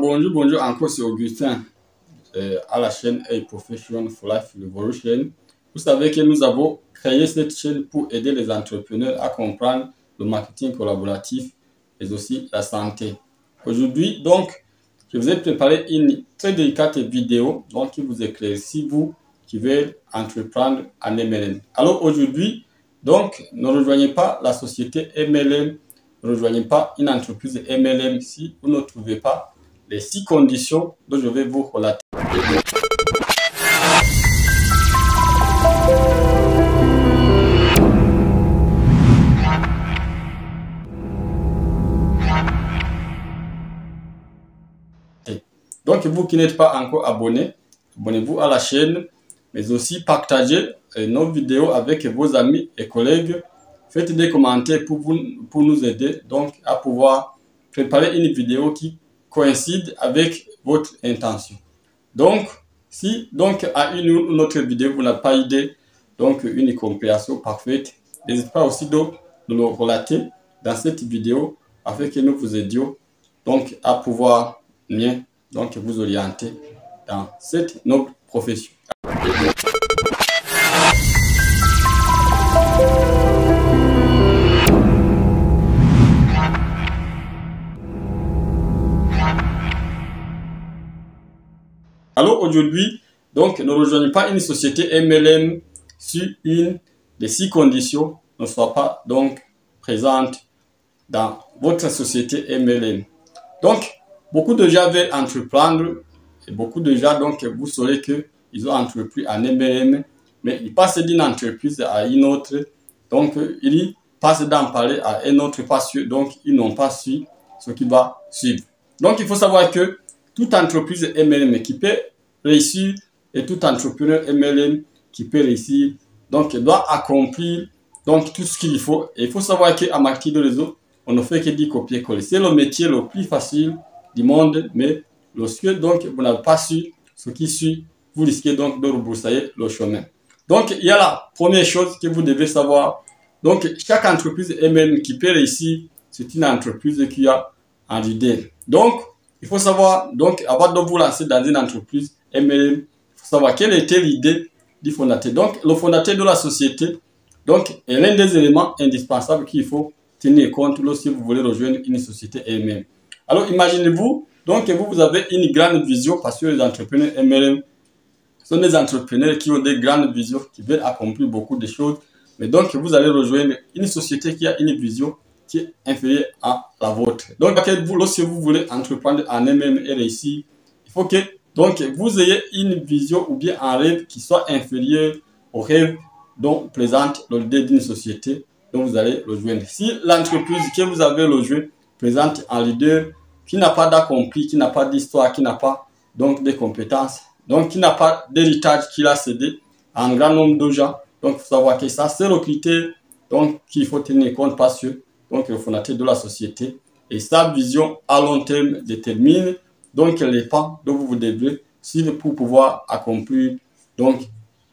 Bonjour encore, c'est Augustin à la chaîne A Profession for Life Revolution. Vous savez que nous avons créé cette chaîne pour aider les entrepreneurs à comprendre le marketing collaboratif et aussi la santé. Aujourd'hui, donc, je vous ai préparé une très délicate vidéo donc, qui vous éclaircit, vous qui veulent entreprendre en MLM. Alors aujourd'hui, donc, ne rejoignez pas la société MLM, ne rejoignez pas une entreprise MLM si vous ne trouvez pas les 6 conditions dont je vais vous relater. Donc, vous qui n'êtes pas encore abonné, abonnez-vous à la chaîne, mais aussi partagez nos vidéos avec vos amis et collègues. Faites des commentaires pour nous aider donc, à pouvoir préparer une vidéo qui coïncide avec votre intention. Donc, si donc à une autre vidéo, vous n'avez pas idée, donc une compréhension parfaite, n'hésitez pas aussi de le relater dans cette vidéo afin que nous vous aidions donc à pouvoir mieux donc vous orienter dans cette noble profession. Alors aujourd'hui, donc ne rejoignez pas une société MLM si une des 6 conditions ne soit pas donc présente dans votre société MLM. Donc, beaucoup de gens veulent entreprendre et beaucoup de gens, donc, vous saurez qu'ils ont entrepris en MLM, mais ils passent d'une entreprise à une autre. Donc, ils passent d'en parler à un autre parce que, donc, ils n'ont pas su ce qui va suivre. Donc, il faut savoir que toute entreprise MLM qui peut réussir et tout entrepreneur MLM qui peut réussir, donc, doit accomplir donc, tout ce qu'il faut. Et il faut savoir qu'en marketing de réseau, on ne fait que du copier-coller. C'est le métier le plus facile du monde, mais lorsque donc vous n'avez pas su ce qui suit, vous risquez donc de rebroussailler le chemin. Donc, il y a la première chose que vous devez savoir. Donc, chaque entreprise MLM qui peut réussir, c'est une entreprise qui a un leader. Donc, il faut savoir, donc, avant de vous lancer dans une entreprise MLM, il faut savoir quel était l'idée du fondateur. Donc, le fondateur de la société, donc, est l'un des éléments indispensables qu'il faut tenir compte lorsque vous voulez rejoindre une société MLM. Alors, imaginez-vous, donc, vous avez une grande vision parce que les entrepreneurs MLM sont des entrepreneurs qui ont des grandes visions, qui veulent accomplir beaucoup de choses. Mais donc, vous allez rejoindre une société qui a une vision qui est inférieure à la vôtre. Donc, vous, lorsque vous voulez entreprendre en MLM et réussir, il faut que donc, vous ayez une vision ou bien un rêve qui soit inférieur au rêve dont présente le leader d'une société dont vous allez rejoindre. Si l'entreprise que vous avez rejoint présente un leader qui n'a pas d'accompli, qui n'a pas d'histoire, qui n'a pas donc de compétences, donc qui n'a pas d'héritage qu'il a cédé à un grand nombre de gens, donc il faut savoir que ça c'est le critère donc qu'il faut tenir compte parce que donc le fondateur de la société et sa vision à long terme détermine donc les pas dont vous devez suivre pour pouvoir accomplir donc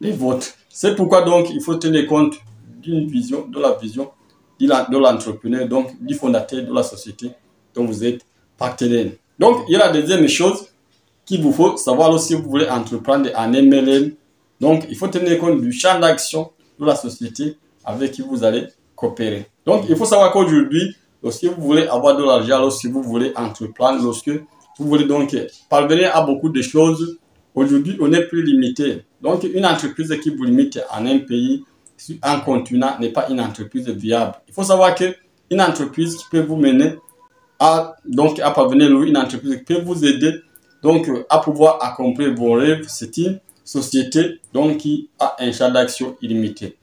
les vôtres. C'est pourquoi donc il faut tenir compte d'une vision, de la vision de l'entrepreneur, donc du fondateur de la société dont vous êtes partenaire. Donc il y a la deuxième chose qu'il vous faut savoir si vous voulez entreprendre en MLM. Donc il faut tenir compte du champ d'action de la société avec qui vous allez coopérer. Donc il faut savoir qu'aujourd'hui, lorsque vous voulez avoir de l'argent, lorsque vous voulez entreprendre, lorsque vous voulez donc parvenir à beaucoup de choses, aujourd'hui on n'est plus limité. Donc une entreprise qui vous limite en un pays, sur un continent, n'est pas une entreprise viable. Il faut savoir qu'une entreprise qui peut vous mener à parvenir à une entreprise qui peut vous aider donc à pouvoir accomplir vos rêves, c'est une société donc qui a un champ d'action illimité.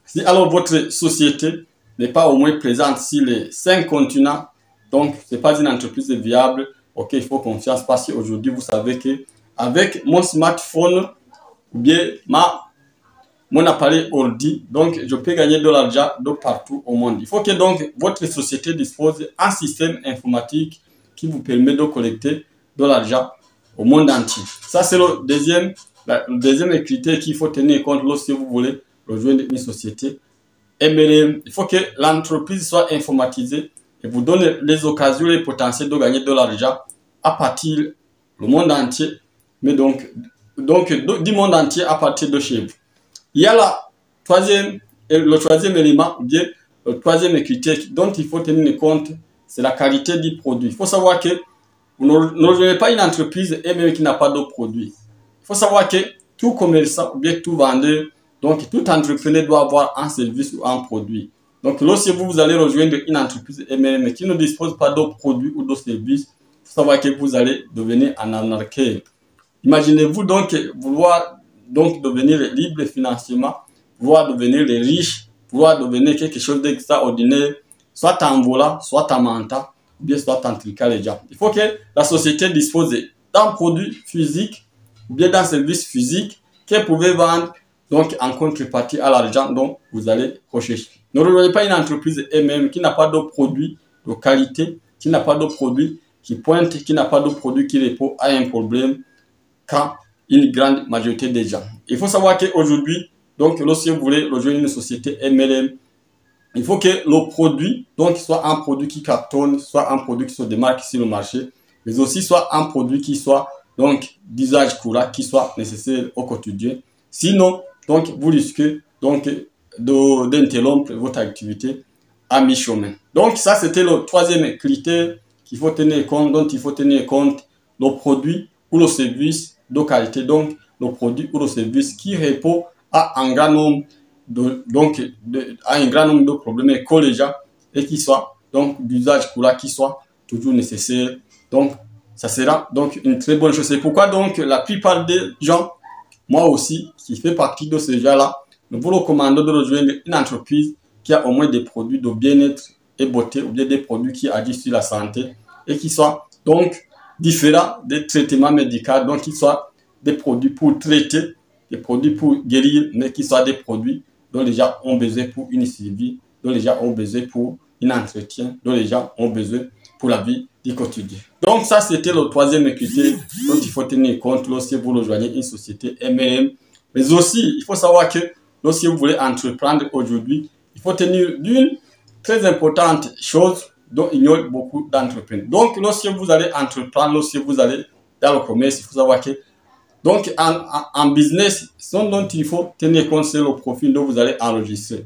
Si alors votre société n'est pas au moins présente sur les 5 continents, donc ce n'est pas une entreprise viable, ok, il faut confiance parce qu'aujourd'hui vous savez que avec mon smartphone ou bien mon appareil ordi, donc je peux gagner de l'argent de partout au monde. Il faut que donc votre société dispose d'un système informatique qui vous permet de collecter de l'argent au monde entier. Ça c'est le deuxième critère qu'il faut tenir compte lorsque vous voulez rejoindre une société MLM. Il faut que l'entreprise soit informatisée et vous donne les occasions, les potentiels de gagner de l'argent à partir le monde entier, mais donc du monde entier à partir de chez vous. Il y a le troisième élément, ou bien le troisième critère dont il faut tenir compte, c'est la qualité du produit. Il faut savoir que vous ne rejoignez pas une entreprise et même qui n'a pas de produit. Il faut savoir que tout commerçant ou bien tout vendeur, donc tout entrepreneur doit avoir un service ou un produit. Donc lorsque vous allez rejoindre une entreprise mais qui ne dispose pas de produit ou de service, il faut savoir que vous allez devenir un anarchiste. Imaginez-vous donc vouloir devenir libre financièrement, vouloir devenir riche, vouloir devenir quelque chose d'extraordinaire, soit en volant, soit en mentant, ou bien soit en triquant les gens. Il faut que la société dispose d'un produit physique, ou bien d'un service physique, qu'elle pouvait vendre donc en contrepartie à l'argent dont vous allez rechercher. Ne rejoignez pas une entreprise elle-même qui n'a pas de produit de qualité, qui n'a pas de produit qui pointe, qui n'a pas de produit qui répond à un problème quand une grande majorité des gens. Il faut savoir qu'aujourd'hui, donc lorsque vous voulez rejoindre une société MLM, il faut que le produit soit un produit qui cartonne, soit un produit qui se démarque sur le marché, mais aussi soit un produit qui soit d'usage courant, qui soit nécessaire au quotidien. Sinon, vous risquez d'interrompre votre activité à mi-chemin. Donc ça, c'était le troisième critère qu'il faut tenir compte, dont il faut tenir compte, le produit ou le service de qualité, donc le produit ou le service qui répond à un grand nombre de problèmes collégiaux et qui soit d'usage courant, qui soit toujours nécessaire. Donc ça sera une très bonne chose. C'est pourquoi la plupart des gens, moi aussi, qui fait partie de ce genre-là, nous vous recommandons de rejoindre une entreprise qui a au moins des produits de bien-être et beauté, ou bien des produits qui agissent sur la santé et qui soient différents des traitements médicaux, donc qui soient des produits pour traiter, des produits pour guérir, mais qui soient des produits dont les gens ont besoin pour une survie, dont les gens ont besoin pour un entretien, dont les gens ont besoin pour la vie du quotidien. Donc ça, c'était le troisième critère dont il faut tenir compte lorsque vous rejoignez une société MLM. Mais aussi, il faut savoir que lorsque vous voulez entreprendre aujourd'hui, il faut tenir d'une très importante chose dont ignorent beaucoup d'entrepreneurs. Donc, lorsque vous allez entreprendre, lorsque vous allez dans le commerce, il faut savoir que en business, ce dont il faut tenir compte, c'est le profil dont vous allez enregistrer.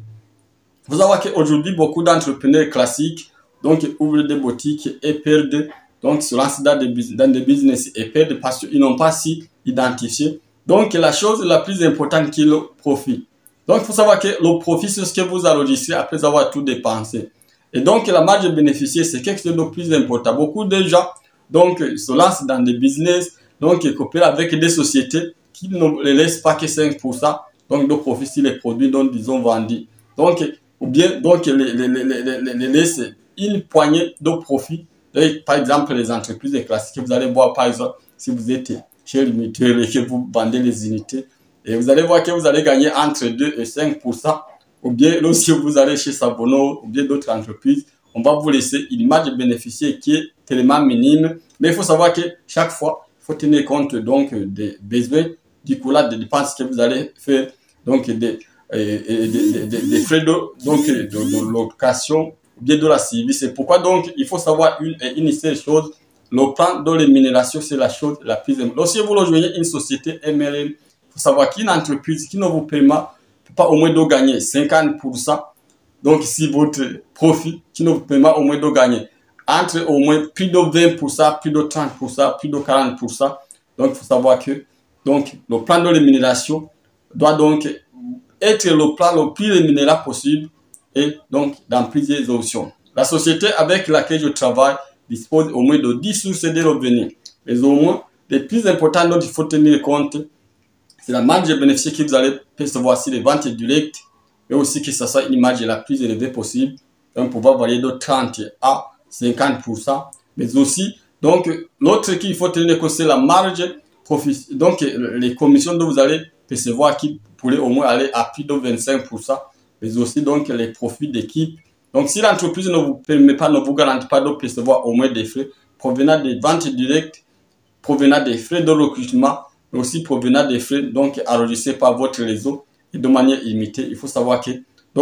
Il faut savoir qu'aujourd'hui, beaucoup d'entrepreneurs classiques ouvrent des boutiques et perdent, se lancent dans des business et perdent parce qu'ils n'ont pas si identifié. Donc, la chose la plus importante qui est le profit. Donc, il faut savoir que le profit, c'est ce que vous enregistrez après avoir tout dépensé. Et donc, la marge bénéficiaire, c'est quelque chose de plus important. Beaucoup de gens, se lancent dans des business, coopèrent avec des sociétés qui ne les laissent pas que 5% de profit sur les produits dont ils ont vendus. Ou bien, les laissent une poignée de profit. Par exemple, les entreprises classiques, vous allez voir, par exemple, si vous êtes chez Limiteur et que vous vendez les unités, et vous allez voir que vous allez gagner entre 2 et 5%. Ou bien, lorsque vous allez chez Savono ou bien d'autres entreprises, on va vous laisser une marge bénéficiaire qui est tellement minime. Mais il faut savoir que chaque fois, il faut tenir compte des besoins, du courage des dépenses que vous allez faire, des frais de location ou bien de la service. C'est pourquoi il faut savoir une seule chose, le plan de rémunération, c'est la chose la plus importante. Lorsque vous rejoignez une société MLM, il faut savoir qu'une entreprise qui ne vous permet pas au moins de gagner 50%, si votre profit qui ne vous permet au moins de gagner entre au moins plus de 20%, plus de 30%, plus de 40%. Donc, il faut savoir que le plan de rémunération doit être le plan le plus rémunérant possible et dans plusieurs options. La société avec laquelle je travaille dispose au moins de 10 sources de revenus. Mais au moins, les plus importantes dont il faut tenir compte, c'est la marge bénéficiaire que vous allez percevoir sur les ventes directes, mais aussi que ce soit une marge la plus élevée possible, pouvoir varier de 30 à 50%. Mais aussi, l'autre qu'il faut tenir compte, c'est la marge profit. Les commissions dont vous allez percevoir qui pourraient au moins aller à plus de 25%, mais aussi les profits d'équipe. Donc, si l'entreprise ne vous permet pas, ne vous garantit pas de percevoir au moins des frais provenant des ventes directes, provenant des frais de recrutement, mais aussi provenant des frais enregistrés par votre réseau et de manière limitée. Il faut savoir que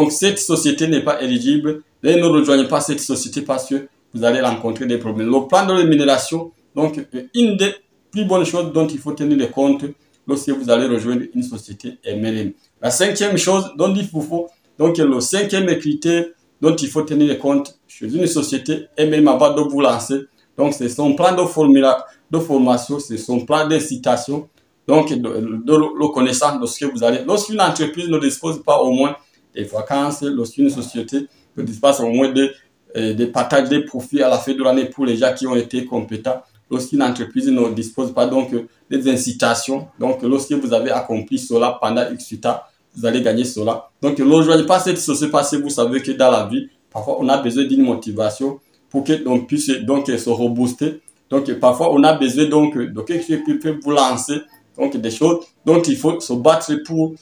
cette société n'est pas éligible. Et ne rejoignez pas cette société parce que vous allez rencontrer des problèmes. Le plan de rémunération Donc, une des plus bonnes choses dont il faut tenir compte lorsque vous allez rejoindre une société MLM. La cinquième chose dont il vous faut, donc le cinquième critère dont il faut tenir compte chez une société MLM avant de vous lancer, donc c'est son plan de formation, c'est son plan d'incitation, donc de reconnaissance de ce que vous allez. Lorsqu'une entreprise ne dispose pas au moins des vacances, lorsqu'une société ne dispose au moins de partage des profits à la fin de l'année pour les gens qui ont été compétents, lorsqu'une entreprise ne dispose pas donc des incitations, donc lorsque vous avez accompli cela pendant X temps, vous allez gagner cela. Donc ne rejoignez pas cette société parce que vous savez que dans la vie, parfois on a besoin d'une motivation pour que l'on puisse donc se rebooster. Donc parfois on a besoin donc de quelque chose qui peut vous lancer, donc des choses dont il faut se battre pour.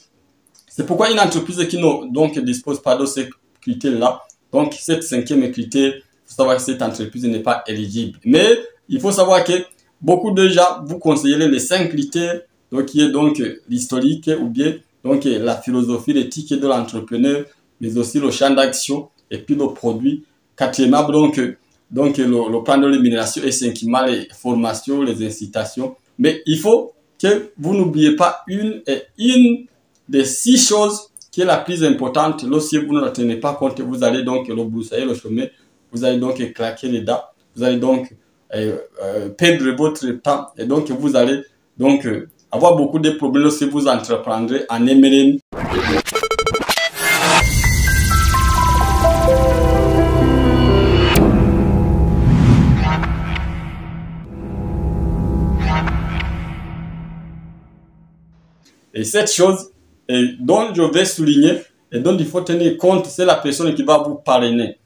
C'est pourquoi une entreprise qui ne donc dispose pas de ces critères-là, donc cette cinquième critère, il faut savoir que cette entreprise n'est pas éligible. Mais il faut savoir que beaucoup de gens vous conseilleront les 5 critères, donc qui est donc l'historique ou bien donc la philosophie, l'éthique de l'entrepreneur, mais aussi le champ d'action et puis le produit. Quatrièmement, donc le plan de rémunération et cinquièmement les formations, les incitations. Mais il faut que vous n'oubliez pas une des 6 choses qui est la plus importante. Lorsque vous ne la tenez pas compte, vous allez donc rebroussailler le chemin, vous allez donc claquer les dents, vous allez donc perdre votre temps et donc vous allez donc avoir beaucoup de problèmes lorsque vous entreprendrez en MLM. Et cette chose dont je vais souligner et dont il faut tenir compte, c'est la personne qui va vous parrainer.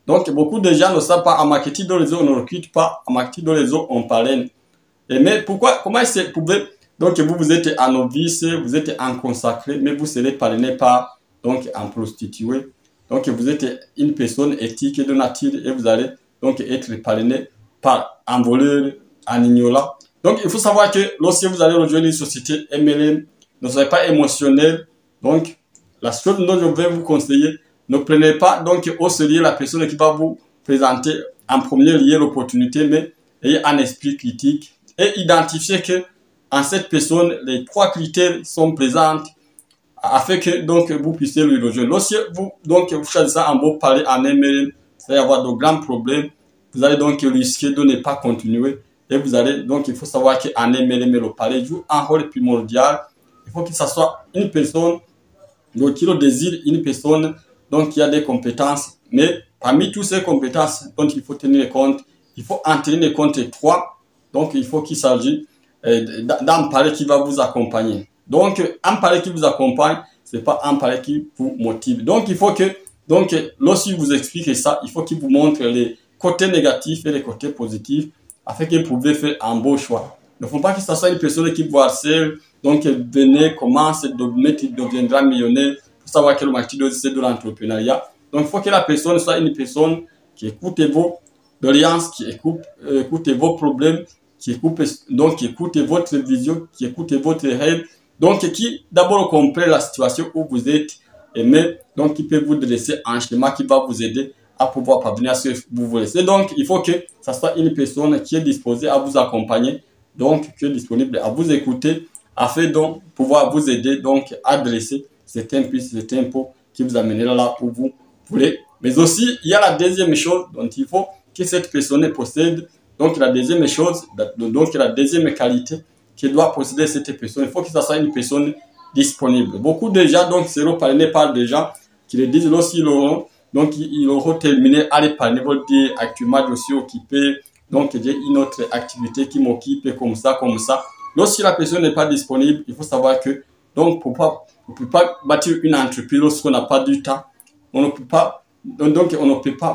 Donc, beaucoup de gens ne savent pas, en marketing de réseau, on ne recrute pas, en marketing de réseau, on parraine. Mais comment est-ce que vous pouvez, donc vous êtes un novice, vous êtes un consacré, mais vous serez parrainé par, donc, un prostitué. Donc, vous êtes une personne éthique de nature et vous allez donc être parrainé par un voleur, un ignorant. Donc, il faut savoir que lorsque vous allez rejoindre une société MLM, ne soyez pas émotionnel. Donc, la chose dont je vais vous conseiller, ne prenez pas donc au sérieux la personne qui va vous présenter en premier lieu l'opportunité, mais ayez un esprit critique et identifiez que en cette personne, les 3 critères sont présents afin que donc vous puissiez lui rejoindre. Lorsque vous choisissez un beau parler en MLM, vous allez avoir de grands problèmes. Vous allez donc risquer de ne pas continuer et vous allez donc il faut savoir qu'en MLM, le parler joue un rôle primordial. Il faut que ce soit une personne donc, qui le désire, une personne donc, qui a des compétences. Mais parmi toutes ces compétences dont il faut tenir compte, il faut en tenir compte 3. Donc, il faut qu'il s'agisse d'un parler qui va vous accompagner. Donc, un parler qui vous accompagne, ce n'est pas un parler qui vous motive. Donc, il faut que, lorsqu'il vous explique ça, il faut qu'il vous montre les côtés négatifs et les côtés positifs afin que vous puissiez faire un beau choix. Il ne faut pas que ce soit une personne qui vous harcèle. Donc, venez, commence, il deviendra millionnaire. Il faut savoir que le marketing, c'est de l'entrepreneuriat. Donc, il faut que la personne soit une personne qui écoute vos doléances, qui écoute vos problèmes, qui écoute votre vision, qui écoute votre rêve. Donc, qui d'abord comprend la situation où vous êtes, mais donc qui peut vous dresser un schéma qui va vous aider à pouvoir parvenir à ce que vous voulez. Et donc, il faut que ce soit une personne qui est disposée à vous accompagner, donc qui est disponible à vous écouter, afin de pouvoir vous aider donc à dresser certains pots qui vous amèneront là où vous voulez. Mais aussi, il y a la deuxième chose dont il faut que cette personne possède. Donc, la deuxième chose, donc la deuxième qualité que doit posséder cette personne, il faut que ce soit une personne disponible. Beaucoup de gens donc seront parrainés par des gens qui le disent lorsqu'ils auront terminé à les parrainer, vont dire actuellement je suis occupé, donc j'ai une autre activité qui m'occupe comme ça. Lorsque la personne n'est pas disponible, il faut savoir que donc on ne peut pas bâtir une entreprise lorsqu'on n'a pas du temps. On ne peut pas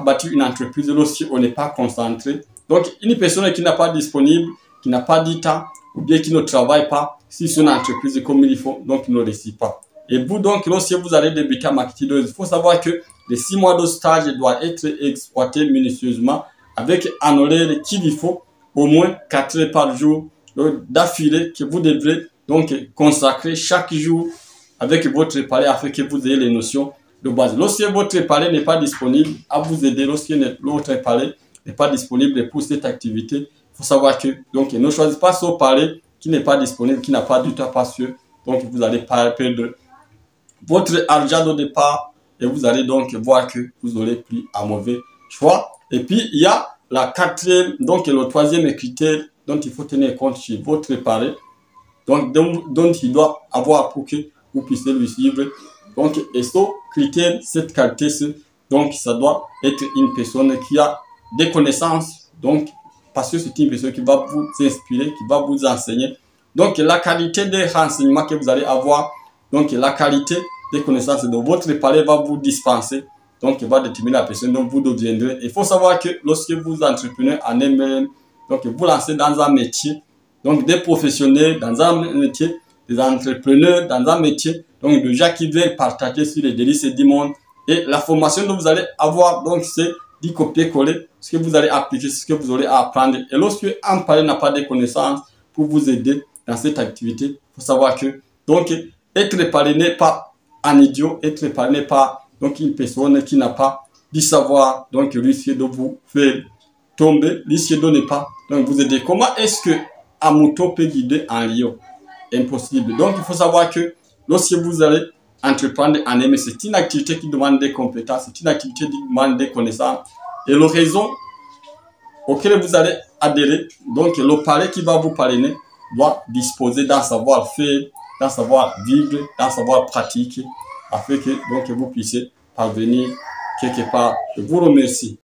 bâtir une entreprise lorsqu'on n'est pas concentré. Donc une personne qui n'est pas disponible, qui n'a pas du temps, ou bien qui ne travaille pas, si c'est une entreprise comme il faut, donc il ne réussit pas. Et vous donc, lorsque vous allez débuter en marketing, il faut savoir que les 6 mois de stage doivent être exploités minutieusement avec un horaire qu'il y faut, au moins 4 heures par jour d'affilée que vous devrez donc consacrer chaque jour avec votre parler afin que vous ayez les notions de base. Lorsque votre parler n'est pas disponible à vous aider, lorsque l'autre parler n'est pas disponible pour cette activité, il faut savoir que, donc, ne choisissez pas ce parler qui n'est pas disponible, qui n'a pas du temps, pas sûr. Donc, vous allez perdre votre argent au départ et vous allez donc voir que vous aurez pris un mauvais choix. Et puis, il y a la quatrième, donc le troisième critère dont il faut tenir compte sur votre pari, donc dont il doit avoir pour que vous puissiez le suivre. Donc, et ce critère, cette qualité, donc ça doit être une personne qui a des connaissances, donc parce que c'est une personne qui va vous inspirer, qui va vous enseigner. Donc, la qualité des renseignements que vous allez avoir, donc la qualité des connaissances de votre pari va vous dispenser. Donc, il va déterminer la personne dont vous deviendrez. Il faut savoir que lorsque vous entreprenez en MLM, donc vous lancez dans un métier, donc des professionnels dans un métier, des entrepreneurs dans un métier, donc des gens qui veulent partager sur les délices du monde. Et la formation dont vous allez avoir, donc c'est du copier-coller, ce que vous allez appliquer, ce que vous aurez à apprendre. Et lorsque un pari n'a pas de connaissances pour vous aider dans cette activité, il faut savoir que, donc, être parrainé par un idiot, être parrainé par donc une personne qui n'a pas du savoir, donc risque de vous faire tomber, risque de ne pas donc vous aider. Comment est-ce que un mouton peut guider un lion? Impossible. Donc il faut savoir que lorsque vous allez entreprendre un MLM, c'est une activité qui demande des compétences, c'est une activité qui demande des connaissances. Et le raison auquel vous allez adhérer, donc le pari qui va vous parrainer, doit disposer d'un savoir-faire, d'un savoir-vivre, d'un savoir-pratiquer, afin que donc vous puissiez parvenir quelque part. Je vous remercie.